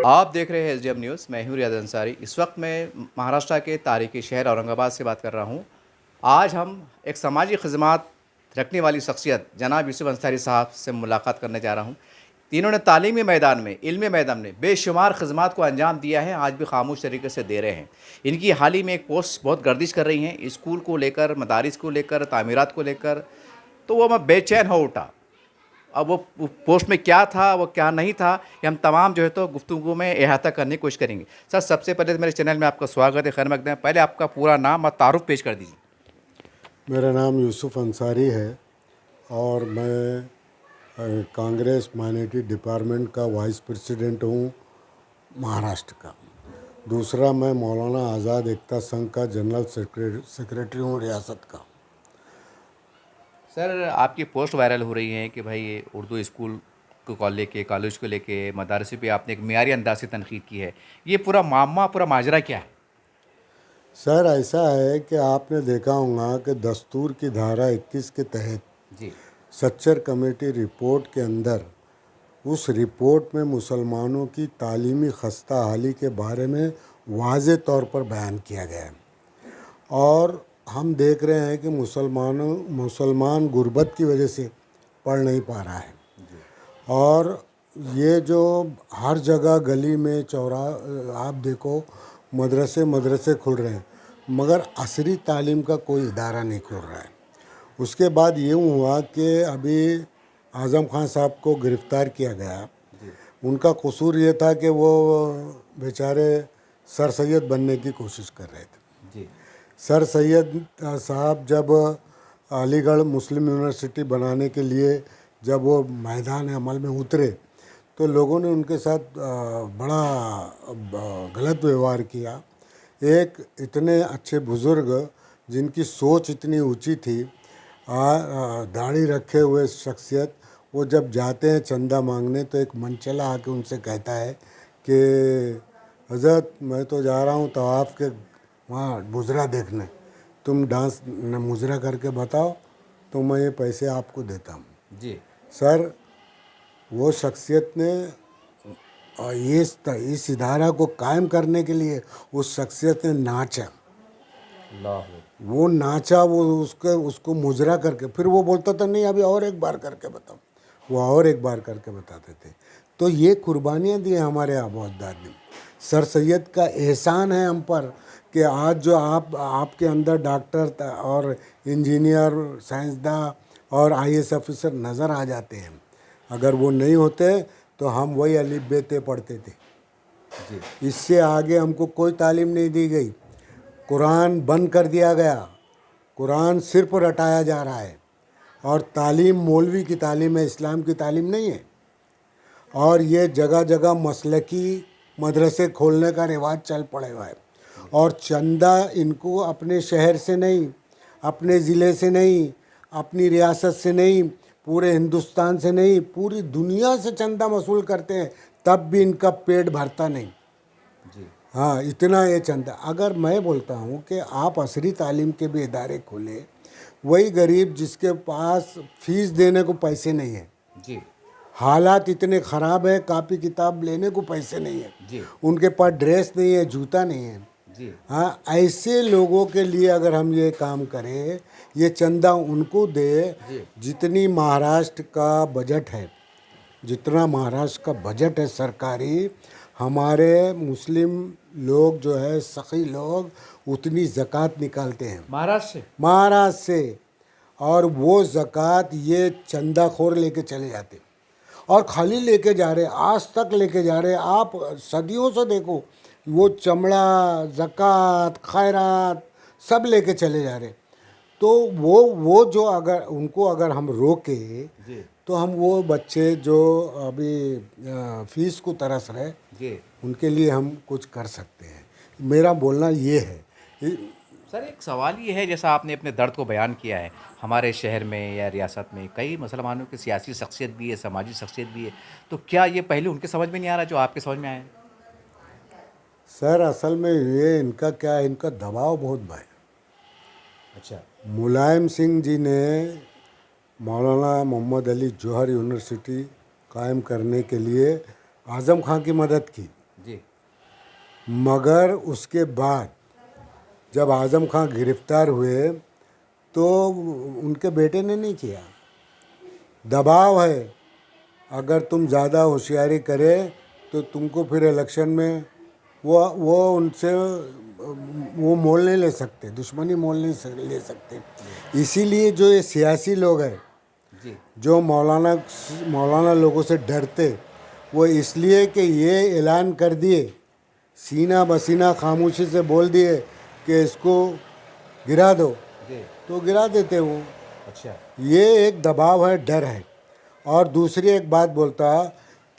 आप देख रहे हैं एसडीएम न्यूज़। मैं हूं रियाज अंसारी। इस वक्त मैं महाराष्ट्र के तारीखी शहर औरंगाबाद से बात कर रहा हूं। आज हम एक समाजी खिदमत रखने वाली शख्सियत जनाब यूसुफ अंसारी साहब से मुलाकात करने जा रहा हूं। तीनों ने तालीमी मैदान में, इल्मी मैदान में बेशुमार खिदमत को अंजाम दिया है, आज भी खामोश तरीके से दे रहे हैं। इनकी हाल ही में एक पोस्ट बहुत गर्दिश कर रही हैं, स्कूल को लेकर, मदारिस को लेकर, तामीरात को लेकर। तो वो मैं बेचैन हो उठा। अब वो पोस्ट में क्या था, वो क्या नहीं था, ये हम तमाम जो है तो गुफ्तगू में अहाता करने की कोशिश करेंगे। सर, सबसे पहले तो मेरे चैनल में आपका स्वागत है, खैर मकदम है। पहले आपका पूरा नाम और तारुफ पेश कर दीजिए। मेरा नाम यूसुफ अंसारी है और मैं कांग्रेस माइनॉरिटी डिपार्टमेंट का वाइस प्रेसिडेंट हूँ महाराष्ट्र का। दूसरा, मैं मौलाना आज़ाद एकता संघ का जनरल सेक्रेटरी हूँ रियासत का। सर, आपकी पोस्ट वायरल हो रही है कि भाई ये उर्दू स्कूल को लेके, कॉलेज को लेके, मदरसे पे आपने एक मियारी अंदाज से तनकीद की है। ये पूरा मामला, पूरा माजरा क्या है? सर, ऐसा है कि आपने देखा होगा कि दस्तूर की धारा 21 के तहत जी सच्चर कमेटी रिपोर्ट के अंदर, उस रिपोर्ट में मुसलमानों की तालीमी खस्ता हाली के बारे में वाज़े तौर पर बयान किया गया है। और हम देख रहे हैं कि मुसलमान गुर्बत की वजह से पढ़ नहीं पा रहा है। और ये जो हर जगह गली में चौरा आप देखो मदरसे खुल रहे हैं, मगर असरी तालीम का कोई इदारा नहीं खुल रहा है। उसके बाद ये हुआ कि अभी आज़म खान साहब को गिरफ़्तार किया गया। उनका कसूर ये था कि वो बेचारे सर सैयद बनने की कोशिश कर रहे थे। जी सर सैयद साहब जब अलीगढ़ मुस्लिम यूनिवर्सिटी बनाने के लिए जब वो मैदान अमल में उतरे तो लोगों ने उनके साथ बड़ा गलत व्यवहार किया। एक इतने अच्छे बुज़ुर्ग जिनकी सोच इतनी ऊंची थी, दाढ़ी रखे हुए शख्सियत, वो जब जाते हैं चंदा मांगने तो एक मनचला आके उनसे कहता है कि हज़रत, मैं तो जा रहा हूँ तवाफ़ के वहाँ मुजरा देखने, तुम डांस मुजरा करके बताओ तो मैं ये पैसे आपको देता हूँ। जी सर, वो शख्सियत ने इस इदारा को कायम करने के लिए उस शख्सियत ने नाचा। वो नाचा, वो उसको मुजरा करके, फिर वो बोलता था नहीं अभी और एक बार करके बताओ, वो और एक बार करके बताते थे। तो ये कुर्बानियाँ दी हमारे आबादार ने। सर सैयद का एहसान है हम पर कि आज जो आपके अंदर डॉक्टर और इंजीनियर, साइंसदान और आईएएस ऑफिसर नज़र आ जाते हैं। अगर वो नहीं होते तो हम वही अलिफ बे ते पढ़ते थे। जी इससे आगे हमको कोई तालीम नहीं दी गई। कुरान बंद कर दिया गया, कुरान सिर्फ रटाया जा रहा है। और तालीम मौलवी की तालीम है, इस्लाम की तालीम नहीं है। और ये जगह जगह मसलकी मदरसे खोलने का रिवाज चल पड़े हुआ है। और चंदा इनको अपने शहर से नहीं, अपने ज़िले से नहीं, अपनी रियासत से नहीं, पूरे हिंदुस्तान से नहीं, पूरी दुनिया से चंदा वसूल करते हैं, तब भी इनका पेट भरता नहीं। जी हाँ, इतना ये चंदा। अगर मैं बोलता हूँ कि आप असरी तालीम के भी इदारे खोले, वही गरीब जिसके पास फीस देने को पैसे नहीं है, जी हालात इतने ख़राब है, कापी किताब लेने को पैसे नहीं है, जी उनके पास ड्रेस नहीं है, जूता नहीं है। जी हाँ, ऐसे लोगों के लिए अगर हम ये काम करें, ये चंदा उनको दे जितनी महाराष्ट्र का बजट है, जितना महाराष्ट्र का बजट है सरकारी, हमारे मुस्लिम लोग जो है, सखी लोग, उतनी ज़कात निकालते हैं महाराष्ट्र से। और वो ज़कात ये चंदाखोर लेके चले जाते और खाली लेके जा रहे, आज तक लेके जा रहे। आप सदियों से देखो, वो चमड़ा, ज़कात, खैरात सब लेके चले जा रहे। तो वो जो अगर उनको अगर हम रोके तो हम वो बच्चे जो अभी फीस को तरस रहे, उनके लिए हम कुछ कर सकते हैं। मेरा बोलना ये है। सर, एक सवाल ये है, जैसा आपने अपने दर्द को बयान किया है, हमारे शहर में या रियासत में कई मुसलमानों की सियासी शख्सियत भी है, समाजी शख्सियत भी है, तो क्या ये पहले उनके समझ में नहीं आ रहा जो आपके समझ में आया? सर, असल में ये इनका क्या है, इनका दबाव बहुत है। अच्छा। मुलायम सिंह जी ने मौलाना मोहम्मद अली जौहर यूनिवर्सिटी कायम करने के लिए आज़म खां की मदद की। मगर उसके बाद जब आज़म खां गिरफ्तार हुए तो उनके बेटे ने नहीं किया। दबाव है, अगर तुम ज़्यादा होशियारी करे तो तुमको फिर इलेक्शन में वो उनसे वो मोल नहीं ले सकते, दुश्मनी मोल नहीं ले सकते। इसीलिए जो ये सियासी लोग हैं जी जो मौलाना लोगों से डरते, वो इसलिए कि ये ऐलान कर दिए, सीना बसीना खामोशी से बोल दिए कि इसको गिरा दो, जी। तो गिरा देते वो। अच्छा। ये एक दबाव है, डर है। और दूसरी एक बात बोलता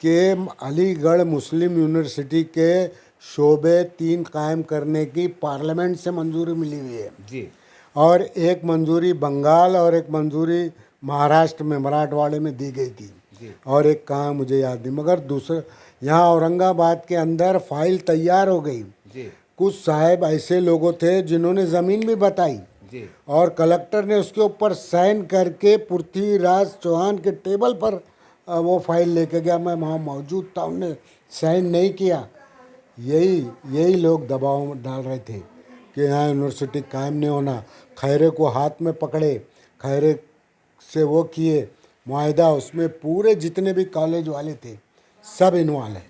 कि अलीगढ़ मुस्लिम यूनिवर्सिटी के शोबे 3 कायम करने की पार्लियामेंट से मंजूरी मिली हुई है, जी और एक मंजूरी बंगाल और एक मंजूरी महाराष्ट्र में मराठवाड़े में दी गई थी, जी और एक कहाँ मुझे याद नहीं। मगर दूसरा यहाँ औरंगाबाद के अंदर फाइल तैयार हो गई। जी कुछ साहब ऐसे लोगों थे जिन्होंने ज़मीन भी बताई, जी और कलेक्टर ने उसके ऊपर साइन करके पृथ्वीराज चौहान के टेबल पर वो फाइल लेके गया। मैं वहाँ मौजूद था, उनने साइन नहीं किया। यही लोग दबाव डाल रहे थे कि यहाँ यूनिवर्सिटी कायम नहीं होना। खैरे को हाथ में पकड़े, खैरे से वो किए मुआहदा, उसमें पूरे जितने भी कॉलेज वाले थे सब इन्वॉल्व हैं।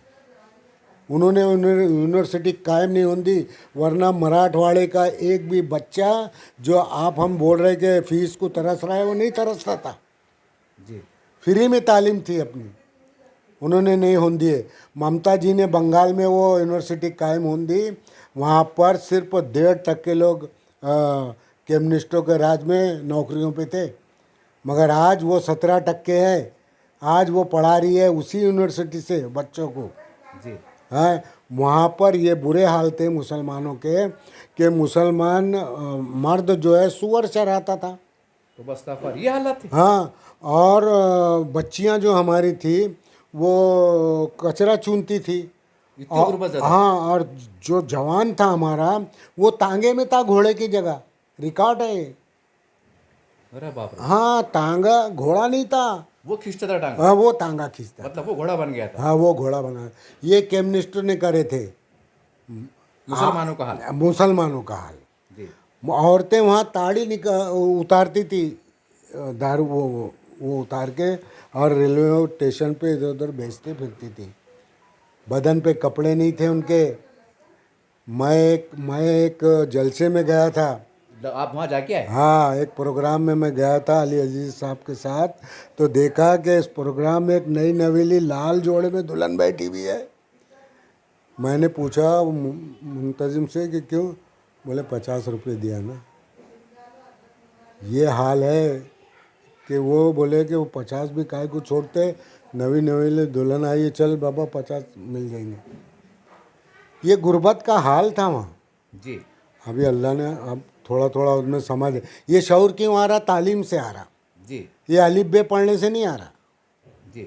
उन्होंने यूनिवर्सिटी कायम नहीं होती, वरना मराठवाड़े का एक भी बच्चा जो हम बोल रहे कि फीस को तरस रहा है, वो नहीं तरसता था। जी फ्री में तालीम थी अपनी, उन्होंने नहीं होने दिए। ममता जी ने बंगाल में वो यूनिवर्सिटी कायम होने दी, वहाँ पर सिर्फ 1.5% लोग कम्युनिस्टों के राज में नौकरियों पे थे, मगर आज वो 17% है। आज वो पढ़ा रही है उसी यूनिवर्सिटी से बच्चों को। जी हैं, वहाँ पर ये बुरे हाल थे मुसलमानों के कि मुसलमान मर्द जो है सुअर चराता था। तो बस ये हालत थी। हाँ, और बच्चियाँ जो हमारी थी वो कचरा चुनती थी। इतनी गुर्बत ज़्यादा। हाँ, और जो जवान था हमारा वो तांगे में था घोड़े की जगह, रिकॉर्ड है। अरे बाप रे। हाँ, तांगा, घोड़ा नहीं था, वो खींचता था टांग, हाँ वो तांगा खींचता। मतलब वो घोड़ा बन गया था। हाँ, वो घोड़ा बना। ये कम्युनिस्टों ने करे थे। मुसलमानों का हाल। मुसलमानों का हाल। जी औरतें वहाँ ताड़ी उतारती थी, दारू वो उतार के, और रेलवे स्टेशन पे इधर उधर बेचते फिरती थी। बदन पे कपड़े नहीं थे उनके। मैं एक जलसे में गया था। आप वहाँ जाके आए? हाँ, एक प्रोग्राम में मैं गया था अली अजीज साहब के साथ, तो देखा कि इस प्रोग्राम में एक नई नवेली लाल जोड़े में दुल्हन बैठी हुई है। मैंने पूछा मुंतजिम से कि क्यों? बोले 50 रुपये दिया ना। ये हाल है कि वो बोले कि वो 50 भी काहे को छोड़ते, नवी नवेली दुल्हन आई है, चल बाबा 50 मिल जाएंगे। ये गुर्बत का हाल था वहाँ। जी अभी अल्लाह ने अब थोड़ा थोड़ा उसमें समझ है। ये शऊर क्यों आ रहा? तालीम से आ रहा। जी ये अलिफ बे पढ़ने से नहीं आ रहा। जी।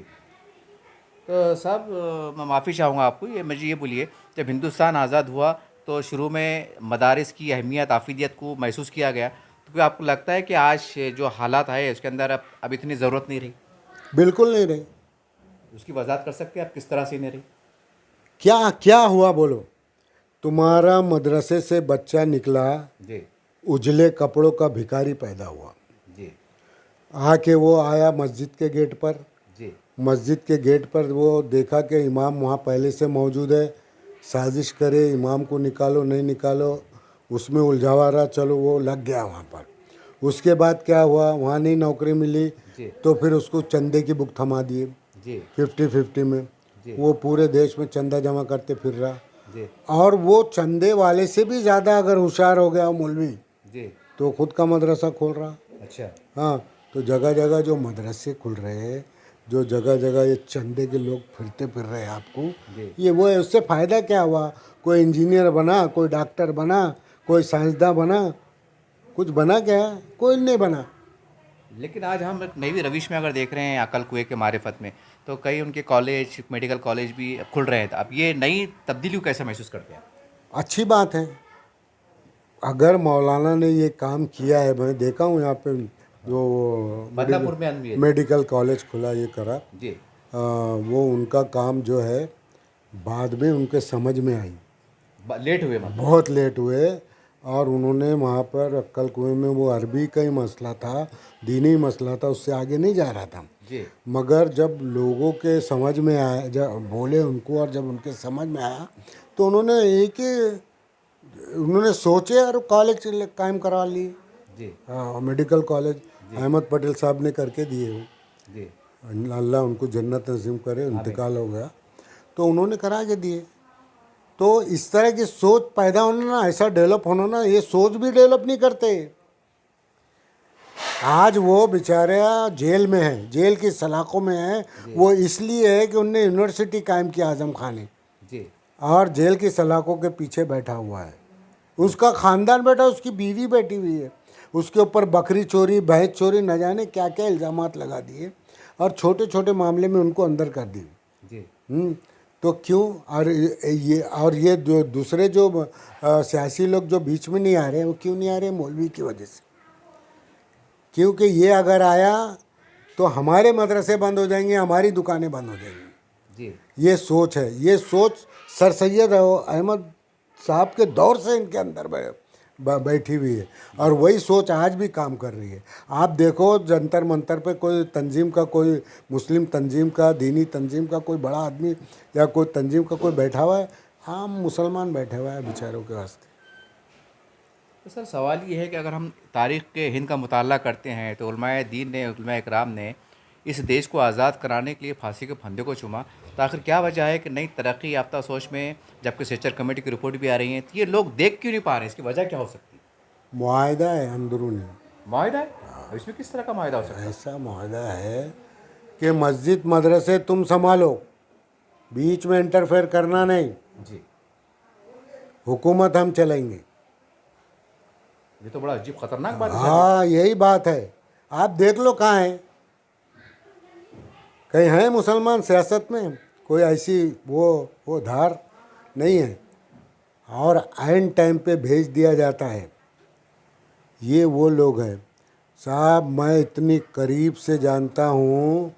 तो साहब मैं माफ़ी चाहूँगा आपको, ये मुझे ये बोलिए, जब हिंदुस्तान आज़ाद हुआ तो शुरू में मदारिस की अहमियत, आफिदियत को महसूस किया गया, तो क्या आपको लगता है कि आज जो हालात है उसके अंदर अब इतनी ज़रूरत नहीं रही? बिल्कुल नहीं रही। उसकी वजाहत कर सकते हैं आप किस तरह से नहीं रही? क्या क्या हुआ बोलो? तुम्हारा मदरसे से बच्चा निकला, जी उजले कपड़ों का भिखारी पैदा हुआ, जी आके वो आया मस्जिद के गेट पर। जी मस्जिद के गेट पर वो देखा कि इमाम वहाँ पहले से मौजूद है, साजिश करे इमाम को निकालो नहीं निकालो, उसमें उलझावा रहा, चलो वो लग गया वहाँ पर। उसके बाद क्या हुआ, वहाँ नहीं नौकरी मिली जी तो फिर उसको चंदे की बुक थमा दिए जी 50-50 में। जी वो पूरे देश में चंदा जमा करते फिर रहा, जी और वो चंदे वाले से भी ज़्यादा अगर होशियार हो गया मौलवी जी। तो खुद का मदरसा खोल रहा। अच्छा। हाँ, तो जगह जगह जो मदरसे खुल रहे हैं, जो जगह जगह ये चंदे के लोग फिर रहे हैं आपको, जी ये वो है। उससे फ़ायदा क्या हुआ? कोई इंजीनियर बना, कोई डॉक्टर बना, कोई साइंसदान बना, कुछ बना क्या? कोई नहीं बना। लेकिन आज हम एक नई रविश में अगर देख रहे हैं अकल कुएं के मारिफत में, तो कई उनके कॉलेज, मेडिकल कॉलेज भी खुल रहे हैं। तो अब ये नई तब्दीली को कैसे महसूस करते हैं? अच्छी बात है। अगर मौलाना ने ये काम किया है, मैं देखा हूँ यहाँ पे जो बदलापुर में भी है। मेडिकल कॉलेज खुला, ये करा, जी वो उनका काम जो है बाद में उनके समझ में आई। लेट हुए मतलब। बहुत लेट हुए। और उन्होंने वहाँ पर अक्कल कुएं में वो अरबी का ही मसला था, दीनी मसला था, उससे आगे नहीं जा रहा था। जी मगर जब लोगों के समझ में आया, जब बोले उनको और जब उनके समझ में आया तो उन्होंने एक ही उन्होंने सोचे और कॉलेज कायम करवा लिए। जी हाँ, मेडिकल कॉलेज अहमद पटेल साहब ने करके दिए वो। जी। अल्लाह उनको जन्नत नसीब करे, आमीन। इंतकाल हो गया तो उन्होंने करा के दिए। तो इस तरह की सोच पैदा होना ना, ऐसा डेवलप होना ना, ये सोच भी डेवलप नहीं करते। आज वो बेचारे जेल में है, जेल की सलाखों में है। वो इसलिए है कि उनने यूनिवर्सिटी कायम किया आजम खान ने, जी और जेल की सलाखों के पीछे बैठा हुआ है। उसका खानदान बैठा, उसकी बीवी बैठी हुई है, उसके ऊपर बकरी चोरी, भैंस चोरी, न जाने क्या क्या इल्ज़ामात लगा दिए और छोटे छोटे मामले में उनको अंदर कर दिए। जी तो क्यों? और ये जो दूसरे जो सियासी लोग जो बीच में नहीं आ रहे हैं, वो क्यों नहीं आ रहे? मौलवी की वजह से। क्योंकि ये अगर आया तो हमारे मदरसे बंद हो जाएंगे, हमारी दुकानें बंद हो जाएंगी। जी ये सोच है, ये सोच सर सैयद अहमद साहब के दौर से इनके अंदर बैठी हुई है, और वही सोच आज भी काम कर रही है। आप देखो जंतर मंतर पे कोई तंजीम का, कोई मुस्लिम तंजीम का, दीनी तंजीम का कोई बड़ा आदमी या कोई तंजीम का कोई बैठा हुआ है? आम मुसलमान बैठे हुआ है बेचारों के वास्ते। तो सर सवाल ये है कि अगर हम तारीख़ के हिंद का मुताला करते हैं तो उलमाए दीन ने, उलमाए इकराम ने इस देश को आज़ाद कराने के लिए फांसी के फंदे को चूमा, तो आखिर क्या वजह है कि नई तरक्की याफ्ता सोच में जबकि सेचर कमेटी की रिपोर्ट भी आ रही है, तो ये लोग देख क्यों नहीं पा रहे हैं? इसकी वजह क्या हो सकती है? मुआहदा है अंदरूनी, माहिदा है? अब इसमें किस तरह का माहिदा हो सकता है? ऐसा मुआहदा है कि मस्जिद मदरसे तुम संभालो, बीच में इंटरफेयर करना नहीं, जी, हुकूमत हम चलेंगे। ये तो बड़ा अजीब खतरनाक बात है सर। हाँ, यही बात है। आप देख लो कहाँ हैं, कहीं हैं मुसलमान सियासत में? कोई ऐसी वो धार नहीं है, और आइन टाइम पे भेज दिया जाता है। ये वो लोग हैं साहब, मैं इतनी करीब से जानता हूँ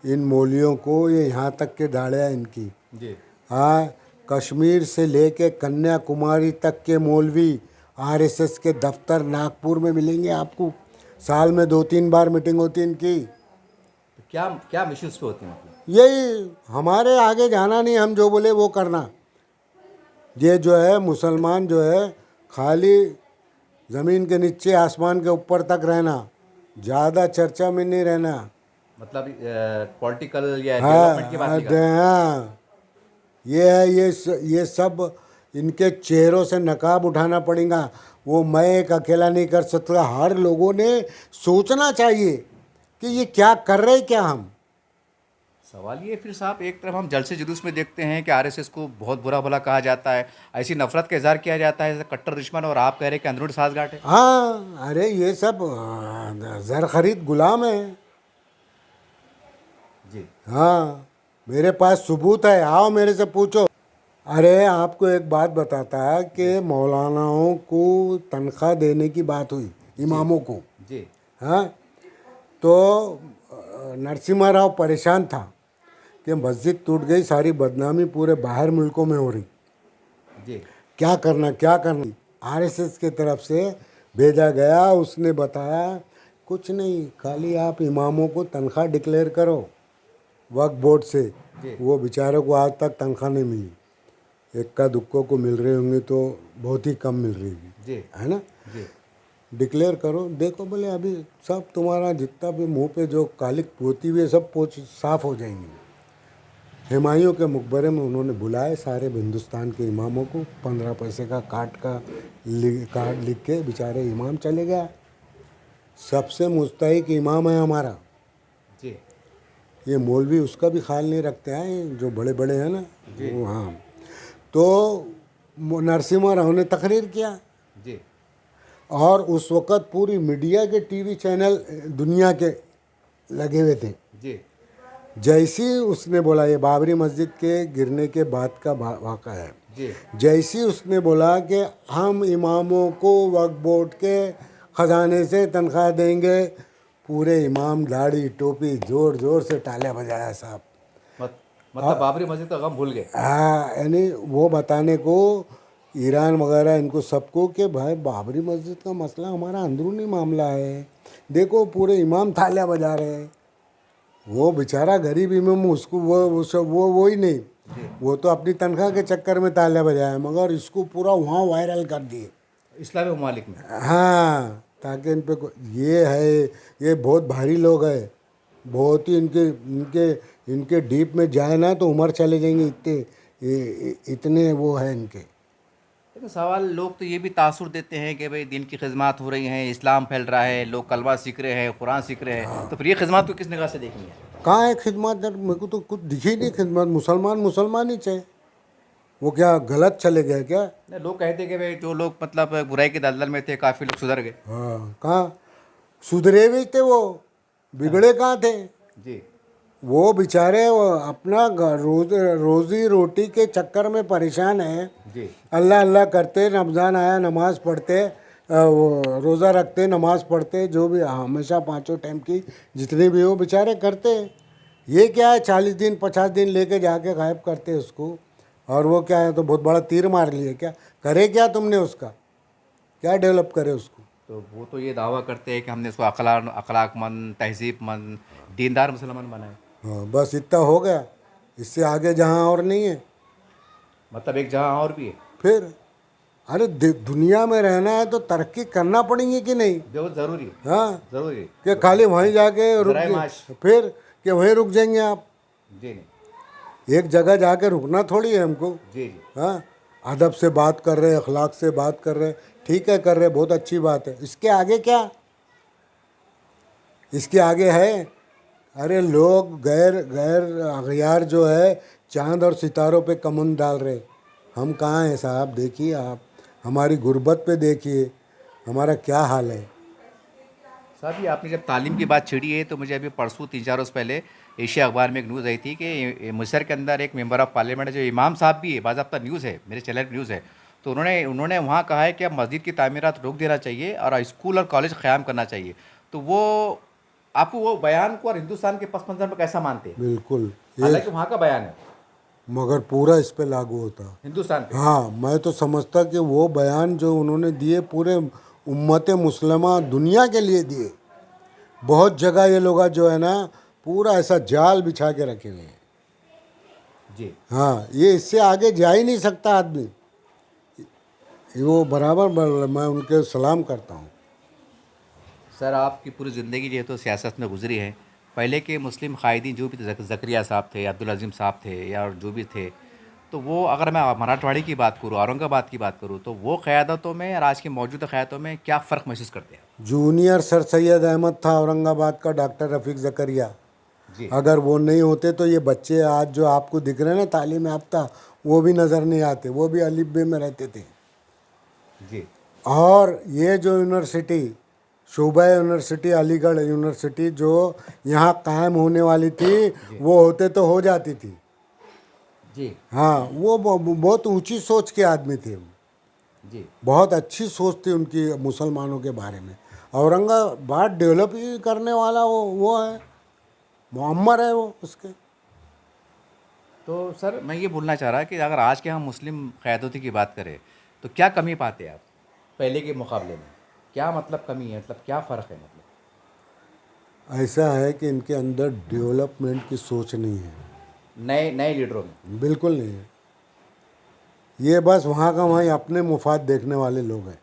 इन मौलियों को, ये यहाँ तक के दाढ़ियाँ इनकी। जी हाँ, कश्मीर से लेके कन्याकुमारी तक के मौलवी आरएसएस के दफ्तर नागपुर में मिलेंगे आपको। साल में 2-3 बार मीटिंग होती है इनकी। तो क्या क्या मिशन पे होती है मतलब? यही, हमारे आगे जाना नहीं, हम जो बोले वो करना। ये जो है मुसलमान जो है, खाली ज़मीन के नीचे आसमान के ऊपर तक रहना, ज़्यादा चर्चा में नहीं रहना। मतलब पॉलिटिकल या डेवलपमेंट की बात नहीं कर रहे। हाँ, ये है, ये सब इनके चेहरों से नकाब उठाना पड़ेगा। वो मैं एक अकेला नहीं कर सकता, हर लोगों ने सोचना चाहिए कि ये क्या कर रहे, क्या हम। सवाल ये फिर साहब, एक तरफ हम जलसे जुलूस में देखते हैं कि आरएसएस को बहुत बुरा भला कहा जाता है, ऐसी नफरत का इजहार किया जाता है जैसे कट्टर दुश्मन, और आप कह रहे हैं कि अंदरूनी साठगांठ है। हाँ, अरे ये सब ज़र खरीद गुलाम है। जी हाँ, मेरे पास सबूत है, आओ मेरे से पूछो। अरे आपको एक बात बताता है कि मौलानाओं को तनख्वाह देने की बात हुई, इमामों को। जी हाँ, तो नरसिम्हा राव परेशान था कि मस्जिद टूट गई, सारी बदनामी पूरे बाहर मुल्कों में हो रही, जी क्या करना क्या करना। आरएसएस के तरफ से भेजा गया, उसने बताया कुछ नहीं, खाली आप इमामों को तनख्वाह डिक्लेयर करो वक्फ बोर्ड से। जी वो बेचारों को आज तक तनख्वाह नहीं मिली, इक्का दुक्कों को मिल रही होंगी तो बहुत ही कम मिल रही होगी, जी है ना। जी डिक्लेयर करो, देखो बोले अभी सब तुम्हारा जितना भी मुंह पे जो कालिक पोती हुई है सब पोछ साफ हो जाएंगी। हुमायूं के मकबरे में उन्होंने बुलाए सारे हिंदुस्तान के इमामों को, 15 पैसे का कार्ड लिख के बेचारे इमाम चले गया। सबसे मुस्तहिक इमाम है हमारा, जी ये मौलवी उसका भी ख्याल नहीं रखते हैं, जो बड़े बड़े हैं ना वो। हाँ, तो नरसिम्हा राव ने तकरीर किया, जी और उस वक़्त पूरी मीडिया के टीवी चैनल दुनिया के लगे हुए थे। जी जैसी उसने बोला, ये बाबरी मस्जिद के गिरने के बाद का वाक़ा है, जी जैसी उसने बोला कि हम इमामों को वक्फ बोर्ड के ख़जाने से तनख्वाह देंगे, पूरे इमाम दाढ़ी टोपी ज़ोर ज़ोर से तालियां बजाया साहब। मतलब बाबरी मस्जिद का गम भूल गए। हाँ, यानी वो बताने को ईरान वगैरह इनको सबको कि भाई बाबरी मस्जिद का मसला हमारा अंदरूनी मामला है। देखो पूरे इमाम थालियाँ बजा रहे हैं, वो बेचारा गरीब इमाम, उसको वो ही नहीं, वो तो अपनी तनख्वाह के चक्कर में तालियाँ बजाए, मगर इसको पूरा वहाँ वायरल कर दिए इस्लामी ममालिक में। हाँ, ताकि इन पे ये है, ये बहुत भारी लोग हैं, बहुत ही इनके इनके इनके डीप में जाए ना तो उम्र चले जाएंगे, इतने वो है इनके। लेकिन सवाल, लोग तो ये भी तासुर देते हैं कि भाई दिन की खिदमत हो रही हैं, इस्लाम फैल रहा है, लोग कलमा सीख रहे हैं, कुरान सीख रहे हैं, तो फिर ये खिदमत को किस निगाह से देखनी है? कहाँ है खिदमत यार? मेरे को तो कुछ दिखी नहीं खिदमत। मुसलमान मुसलमान ही चाहे, वो क्या गलत चले गए क्या? नहीं, लोग कहते हैं कि भाई जो लोग मतलब बुराई के दलदल में थे, काफ़ी लोग सुधर गए। हाँ, कहाँ सुधरे भी थे वो, बिगड़े कहाँ थे? जी वो बेचारे वो अपना रोजी रोटी के चक्कर में परेशान है। जी अल्लाह अल्लाह करते, रमज़ान आया नमाज़ पढ़ते, वो रोज़ा रखते, नमाज़ पढ़ते, जो भी हमेशा 5 टाइम की जितने भी हो बेचारे करते। ये क्या है, 40 दिन 50 दिन लेके जाके गायब करते उसको, और वो क्या है, तो बहुत बड़ा तीर मार लिए क्या? करे क्या तुमने उसका? क्या डेवलप करे उसको? तो वो तो ये दावा करते हैं कि हमने इसको अखलाकमंद, तहजीबमंद, दीनदार मुसलमान बनाए। हाँ, बस इतना हो गया, इससे आगे जहाँ और नहीं है। मतलब एक जहाँ और भी है। फिर अरे दुनिया में रहना है तो तरक्की करना पड़ेगी कि नहीं? बहुत ज़रूरी है, हाँ, ज़रूरी है। कि खाली वहीं जाके रुक ज़राए गए, माश। फिर कि वहीं रुक जाएंगे आप? जी नहीं। एक जगह जाके रुकना थोड़ी है हमको। जी जी। हाँ, अदब से बात कर रहे, अखलाक से बात कर रहे, ठीक है, कर रहे, बहुत अच्छी बात है। इसके आगे क्या? इसके आगे है, अरे लोग गैर गैर अगयार जो है चांद और सितारों पे कमंद डाल रहे। हम कहाँ हैं साहब? देखिए आप, हमारी गुर्बत पे देखिए हमारा क्या हाल है। साहब, ये आपने जब तालीम की बात छिड़ी है तो मुझे अभी परसों 3-4 रोज़ पहले एशिया अखबार में एक न्यूज़ आई थी कि मिस्र के अंदर एक मेंबर ऑफ पार्लियामेंट जो इमाम साहब भी है, बाज़ाब्ता न्यूज़ है, मेरे चैनल की न्यूज़ है, तो उन्होंने उन्होंने वहाँ कहा है कि अब मस्जिद की तामीरात रोक देना चाहिए और स्कूल और कॉलेज क़याम करना चाहिए। तो वो आपको वो बयान को और हिंदुस्तान के पस मंज़र में कैसा मानते हैं? बिल्कुल, ये हालांकि वहाँ का बयान है, मगर पूरा इस पे लागू होता। हिंदुस्तान पे। हाँ, मैं तो समझता कि वो बयान जो उन्होंने दिए पूरे उम्मत मुस्लिमा दुनिया के लिए दिए। बहुत जगह ये लोग जो है ना पूरा ऐसा जाल बिछा के रखे हुए हैं। जी। हाँ, ये इससे आगे जा ही नहीं सकता आदमी। वो बराबर मैं उनके सलाम करता हूँ। सर, आपकी पूरी ज़िंदगी जो है तो सियासत में गुजरी है। पहले के मुस्लिम कायदीन जो भी थे, ज़करिया साहब थे, अब्दुल अज़ीम साहब थे, या और जो भी थे, तो वो, अगर मैं मराठवाड़ी की बात करूँ, औरंगाबाद की बात करूँ, तो वो क़यादतों में और आज की मौजूदा क़यादतों में क्या फ़र्क महसूस करते हैं? जूनियर सर सैयद अहमद था औरंगाबाद का, डॉक्टर रफ़ीक ज़करिया। जी अगर वो नहीं होते तो ये बच्चे आज जो आपको दिख रहे हैं ना तालीम याफ्ता, वो भी नज़र नहीं आते, वो भी अलिफ बे में रहते थे। जी और ये जो यूनिवर्सिटी, शोभा यूनिवर्सिटी, अलीगढ़ यूनिवर्सिटी जो यहाँ कायम होने वाली थी, वो होते तो हो जाती थी। जी हाँ, वो बहुत ऊंची सोच के आदमी थे, जी। बहुत अच्छी सोच थी उनकी मुसलमानों के बारे में। औरंगाबाद डेवलप ही करने वाला वो है, मुअम्मर है वो उसके। तो सर, मैं ये बोलना चाह रहा कि अगर आज के हम मुस्लिम क़यादती की बात करें तो क्या कमी पाते हैं आप पहले के मुकाबले में? क्या मतलब कमी है, मतलब क्या फ़र्क है? मतलब ऐसा है कि इनके अंदर डेवलपमेंट की सोच नहीं है, नए नए लीडरों में। बिल्कुल नहीं है। ये बस वहाँ का वहीं अपने मुफाद देखने वाले लोग हैं।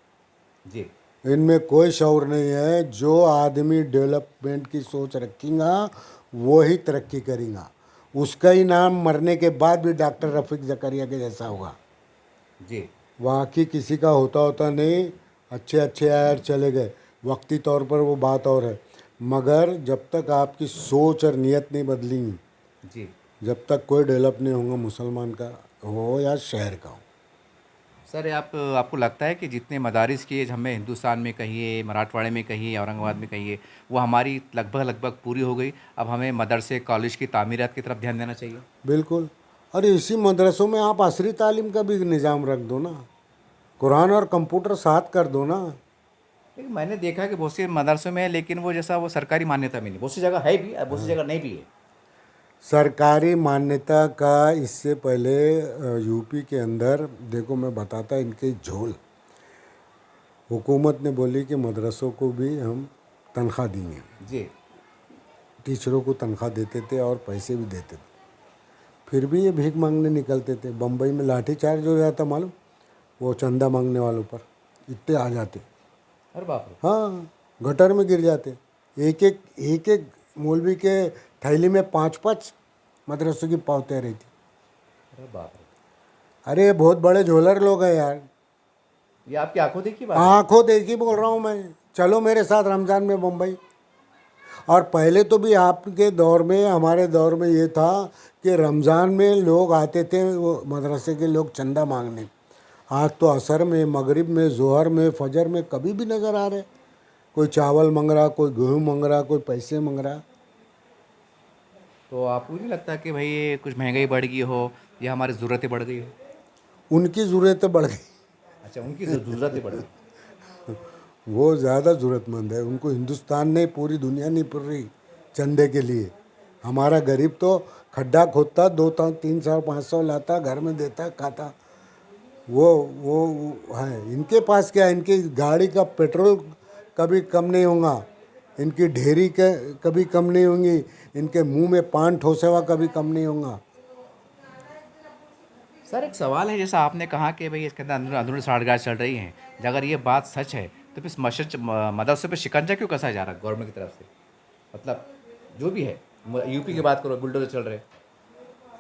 जी इनमें कोई शऊर नहीं है। जो आदमी डेवलपमेंट की सोच रखेगा वो ही तरक्की करेगा। उसका ही नाम मरने के बाद भी डॉक्टर रफ़ीक ज़करिया के जैसा होगा। जी बाकी किसी का होता नहीं। अच्छे अच्छे आयर चले गए, वक्ती तौर पर वो बात और है, मगर जब तक आपकी सोच और नीयत नहीं बदलेंगी, जी। जब तक कोई डेवलप नहीं होगा, मुसलमान का हो या शहर का हो। सर, आपको लगता है कि जितने मदारिस की हमें हिंदुस्तान में कहिए, मराठवाड़े में कहिए, औरंगाबाद में कहिए, वो हमारी लगभग पूरी हो गई, अब हमें मदरसे कॉलेज की तामीरात की तरफ ध्यान देना चाहिए? बिल्कुल। अरे इसी मदरसों में आप असरी तालीम का भी निज़ाम रख दो ना, कुरान और कंप्यूटर साथ कर दो ना। लेकिन मैंने देखा है कि बहुत सी मदरसों में है, लेकिन वो जैसा वो सरकारी मान्यता में नहीं, बहुत सी जगह है भी और बहुत सी जगह नहीं भी है। सरकारी मान्यता का इससे पहले यूपी के अंदर देखो मैं बताता इनके झोल। हुकूमत ने बोली कि मदरसों को भी हम तनख्वाह देंगे, जी टीचरों को तनख्वाह देते थे और पैसे भी देते थे, फिर भी ये भीख मांगने निकलते थे। बम्बई में लाठीचार्ज हो जाता मालूम, वो चंदा मांगने वालों पर इतने आ जाते। अरे बाप रे। हाँ, गटर में गिर जाते। एक मौलवी के थैली में 5-5 मदरसों की पावतियाँ रहती। अरे बाप रे, अरे बहुत बड़े झोलर लोग हैं यार, ये आपकी आंखों देखी बात है? आंखों देखी बोल रहा हूँ मैं। चलो मेरे साथ रमज़ान में मुंबई। और पहले तो भी आपके दौर में, हमारे दौर में ये था कि रमज़ान में लोग आते थे वो मदरसे के लोग चंदा मांगने। आज तो असर में, मगरिब में, जोहर में, फजर में कभी भी नज़र आ रहे। कोई चावल मांग रहा, कोई गेहूँ मांग रहा, कोई पैसे मांग रहा। तो आपको नहीं लगता कि भाई ये कुछ महंगाई बढ़ गई हो या हमारी ज़रूरतें बढ़ गई हो? उनकी ज़रूरतें बढ़ गई, अच्छा, उनकी ज़रूरतें बढ़ गई। वो ज़्यादा ज़रूरतमंद है। उनको हिंदुस्तान नहीं, पूरी दुनिया नहीं पड़ रही चंदे के लिए। हमारा गरीब तो खड्डा खोदता, 200-300-500 लाता, घर में देता, खाता। वो है। इनके पास क्या है, इनकी गाड़ी का पेट्रोल कभी कम नहीं होगा, इनकी ढेरी के कभी कम नहीं होंगी, इनके मुंह में पान ठोसे हुआ कभी कम नहीं होगा। सर एक सवाल है, जैसा आपने कहा कि भाई इसके अंदर अंदरूनी साठगांठ चल रही हैं, अगर ये बात सच है तो फिर मदरसे पे शिकंजा क्यों कसा जा रहा है गवर्नमेंट की तरफ से? मतलब जो भी है, यूपी की बात करो, बुलडोजर चल रहे हैं,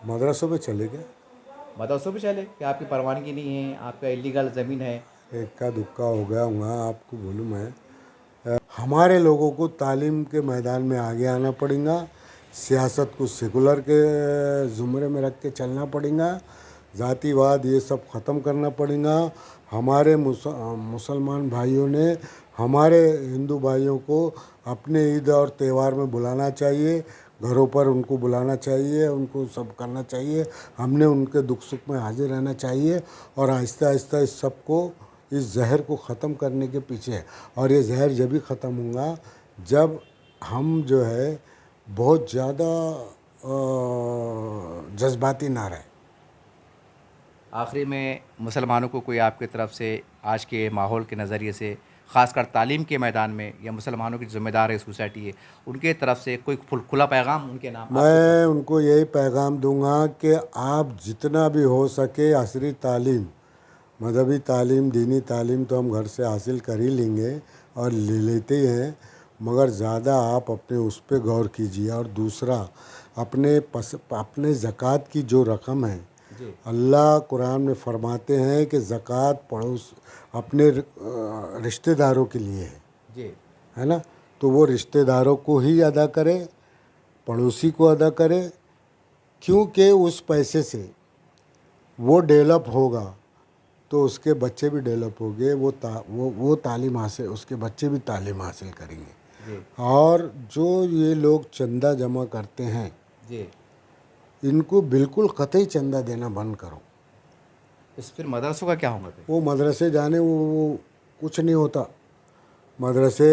मदरसों पे चले गए, मदरसों पे चले कि आपकी परवानगी नहीं है, आपका इलीगल ज़मीन है। इक्का दुक्का हो गया वहाँ। आपको बोलूँ मैं, हमारे लोगों को तालीम के मैदान में आगे आना पड़ेगा, सियासत को सेकुलर के ज़ुमरे में रख के चलना पड़ेगा, जातिवाद ये सब ख़त्म करना पड़ेगा। हमारे मुसलमान भाइयों ने हमारे हिंदू भाइयों को अपने ईद और त्यौहार में बुलाना चाहिए, घरों पर उनको बुलाना चाहिए, उनको सब करना चाहिए। हमने उनके दुख सुख में हाजिर रहना चाहिए और आहिस्ता आहिस्ता इस सब को, इस जहर को ख़त्म करने के पीछे है। और ये जहर जब भी ख़त्म होगा जब हम जो है बहुत ज़्यादा जज्बाती ना रहे। आखिरी में मुसलमानों को कोई आपकी तरफ से आज के माहौल के नज़रिए से, ख़ासकर तालीम के मैदान में, या मुसलमानों की ज़िम्मेदार है सोसाइटी है, उनके तरफ से कोई खुला पैगाम उनके नाम? मैं उनको यही पैगाम दूंगा कि आप जितना भी हो सके असरी तालीम, मजहबी तालीम, दीनी तालीम तो हम घर से हासिल कर ही लेंगे और ले लेते ही हैं, मगर ज़्यादा आप अपने उस पर गौर कीजिए। और दूसरा, अपने ज़कात की जो रकम है, जी अल्लाह कुरान में फरमाते हैं कि ज़कात पड़ोस अपने रिश्तेदारों के लिए जी है ना। तो वो रिश्तेदारों को ही अदा करे, पड़ोसी को अदा करे, क्योंकि उस पैसे से वो डेवलप होगा तो उसके बच्चे भी डेवलप होंगे, वो तालीम हासिल, उसके बच्चे भी तालीम हासिल करेंगे। जी और जो ये लोग चंदा जमा करते हैं, जी, इनको बिल्कुल कतई चंदा देना बंद करो। इस फिर मदरसों का क्या होगा फिर? वो मदरसे जाने वो कुछ नहीं होता। मदरसे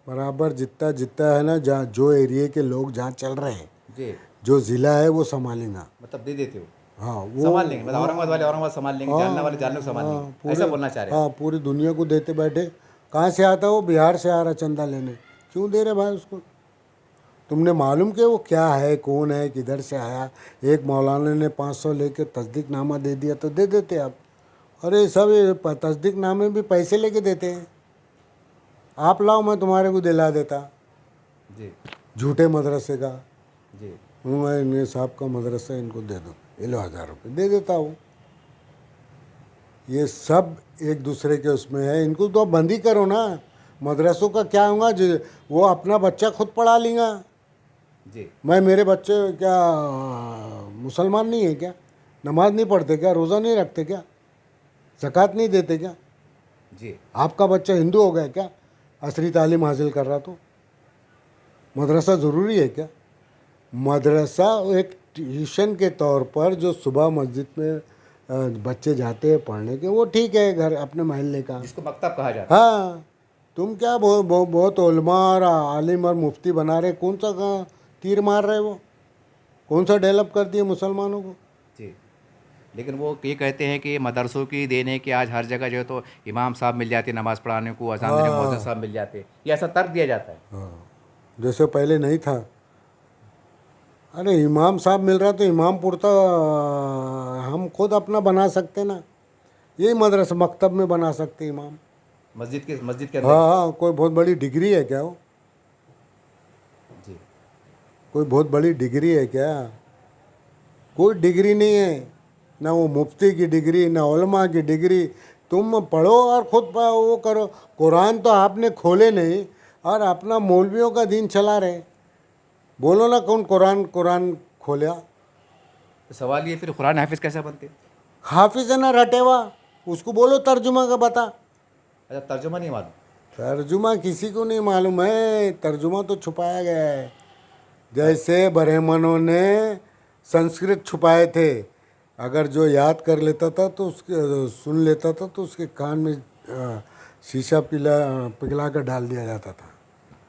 बराबर जितना जितना है ना, जहाँ जो एरिया के लोग जहाँ चल रहे हैं, जी, जो ज़िला है वो संभालेगा। मतलब दे देते हो, हाँ, वो संभाल लेंगे, मतलब औरंगाबाद वाले औरंगाबाद संभाल लेंगे, जालना वाले जालना संभाल लेंगे, ऐसा बोलना चाह रहे हैं? हाँ, पूरी दुनिया को देते बैठे। कहाँ से आता वो? बिहार से आ रहा चंदा लेने, क्यों दे रहे भाई उसको? तुमने मालूम कि वो क्या है, कौन है, किधर से आया? एक मौलाना ने 500 लेके तस्दीकनामा दे दिया तो दे देते आप। अरे सब ये तस्दीकनामे भी पैसे लेके देते हैं। आप लाओ, मैं तुम्हारे को दिला देता। जी झूठे मदरसे का, जी, मैं इनके साहब का मदरसा इनको दे दो, ये लो 1000 रुपये दे देता हूँ। ये सब एक दूसरे के उसमें है, इनको तो बंद ही करो ना। मदरसों का क्या होगा, जो वो अपना बच्चा खुद पढ़ा लेगा। जी मेरे बच्चे क्या मुसलमान नहीं है क्या? नमाज नहीं पढ़ते क्या? रोज़ा नहीं रखते क्या? ज़कात नहीं देते क्या? जी, आपका बच्चा हिंदू हो गया क्या असली तालीम हासिल कर रहा? तो मदरसा ज़रूरी है क्या? मदरसा एक ट्यूशन के तौर पर, जो सुबह मस्जिद में बच्चे जाते हैं पढ़ने के, वो ठीक है, घर अपने महल्ले का। जिसको मकतब कहा जाता है। हाँ, तुम क्या बहुत उलमा और आलिम और मुफ्ती बना रहे, कौन सा तीर मार रहे वो? कौन सा डेवलप कर दिए मुसलमानों को? जी, लेकिन वो ये कहते हैं कि मदरसों की देन है कि आज हर जगह जो है तो इमाम साहब मिल जाते, नमाज़ पढ़ाने को, अज़ान देने मौज़िन साहब मिल जाते, ये ऐसा तर्क दिया जाता है। हाँ, जैसे पहले नहीं था। अरे इमाम साहब मिल रहा तो इमाम पुरता हम खुद अपना बना सकते ना, यही मदरसा मकतब में बना सकते इमाम। मस्जिद के हाँ अंदर। हाँ, कोई बहुत बड़ी डिग्री है क्या वो? जी, कोई बहुत बड़ी डिग्री है क्या? कोई डिग्री नहीं है, ना वो मुफ्ती की डिग्री, ना उलमा की डिग्री। तुम पढ़ो और खुद वो करो। कुरान तो आपने खोले नहीं और अपना मौलवियों का दीन चला रहे। बोलो ना कौन कुरान खोला? तो सवाल ये फिर कुरान हाफिज़ कैसे बनते? हाफिज है ना रटेवा, उसको बोलो तर्जुमा का बता। अच्छा, तर्जुमा नहीं मालूम? तर्जुमा किसी को नहीं मालूम है, तर्जुमा तो छुपाया गया है। जैसे ब्राह्मणों ने संस्कृत छुपाए थे, अगर जो याद कर लेता था तो उसके सुन लेता था तो उसके कान में शीशा पिघला कर डाल दिया जाता था।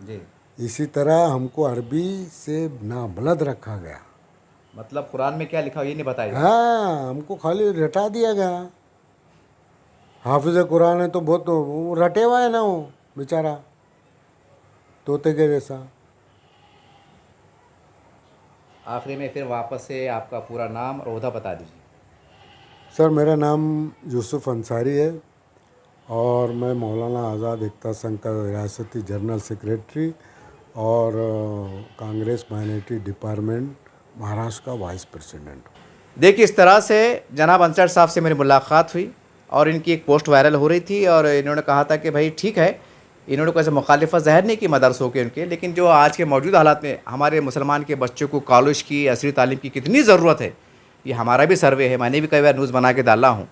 जी, इसी तरह हमको अरबी से नाबलद रखा गया। मतलब कुरान में क्या लिखा हो ये नहीं बताया। हाँ, हमको खाली रटा दिया गया। हाफिज कुरान है तो बहुत तो वो रटे हुआ है ना, वो बेचारा तोते के जैसा। आखिरी में फिर वापस से आपका पूरा नाम और ओहदा बता दीजिए। सर, मेरा नाम यूसुफ अंसारी है और मैं मौलाना आज़ाद एकता संघ का रियासती जनरल सेक्रेटरी और कांग्रेस माइनॉरिटी डिपार्टमेंट महाराष्ट्र का वाइस प्रेसिडेंट हूँ। देखिए, इस तरह से जनाब अंसार साहब से मेरी मुलाकात हुई और इनकी एक पोस्ट वायरल हो रही थी और इन्होंने कहा था कि भाई ठीक है, इन्होंने कोई ऐसे मुखालिफत ज़ाहिर नहीं की मदरसों के उनके, लेकिन जो आज के मौजूदा हालात में हमारे मुसलमान के बच्चों को कॉलेज की असली तालीम की कितनी ज़रूरत है, ये हमारा भी सर्वे है। मैंने भी कई बार न्यूज़ बना के डाला हूँ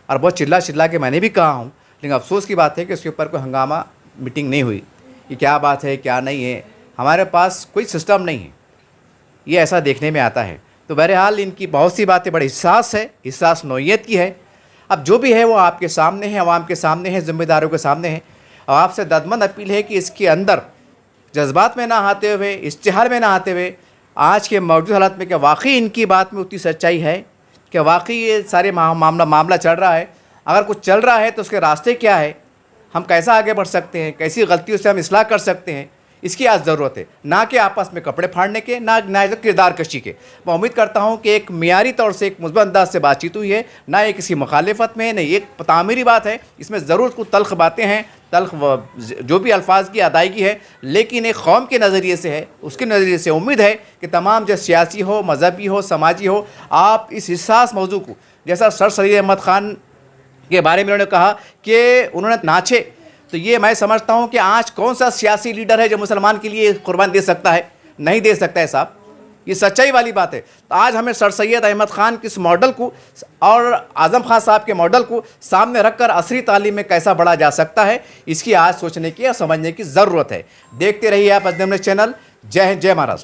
और बहुत चिल्ला के मैंने भी कहा हूँ, लेकिन अफसोस की बात है कि उसके ऊपर कोई हंगामा मीटिंग नहीं हुई कि क्या बात है क्या नहीं है। हमारे पास कोई सिस्टम नहीं है, ये ऐसा देखने में आता है। तो बहरहाल इनकी बहुत सी बातें बड़े हिस्सास नौइयत की है। अब जो भी है वो आपके सामने है, आवाम के सामने है, ज़िम्मेदारों के सामने है। और आपसे ददमंद अपील है कि इसके अंदर जज्बात में ना आते हुए, इश्तिहार में ना आते हुए, आज के मौजूद हालात में क्या वाकई इनकी बात में उतनी सच्चाई है, क्या वाकई ये सारे मामला चल रहा है? अगर कुछ चल रहा है तो उसके रास्ते क्या है, हम कैसा आगे बढ़ सकते हैं, कैसी गलतियों से हम इस्लाह कर सकते हैं, इसकी आज ज़रूरत है। ना कि आपस में कपड़े फाड़ने के, ना किरदार कशी के। मैं उम्मीद करता हूँ कि एक मियारी तौर से एक मुस्बत अंदाज से बातचीत हुई है, ना ये किसी मुखालिफत में, नहीं एक तामीरी बात है। इसमें ज़रूर कुछ तल्ख़ बातें हैं, तल्ख़ जो भी अल्फाज की अदायगी है, लेकिन एक कौम के नज़रिए से है। उसके नज़रिए से उम्मीद है कि तमाम जो सियासी हो, मजहबी हो, समाजी हो, आप इस हिस्सास मौजू को, जैसा सर सईद अहमद ख़ान के बारे में उन्होंने कहा कि उन्होंने नाचे, तो ये मैं समझता हूँ कि आज कौन सा सियासी लीडर है जो मुसलमान के लिए कुर्बान दे सकता है? नहीं दे सकता है साहब, ये सच्चाई वाली बात है। तो आज हमें सर सैयद अहमद ख़ान के इस मॉडल को और आज़म खान साहब के मॉडल को सामने रखकर असरी तालीम में कैसा बढ़ा जा सकता है, इसकी आज सोचने की और समझने की ज़रूरत है। देखते रहिए आप अजनम न्यूज़ चैनल। जय हिंद, जय महाराष्ट्र।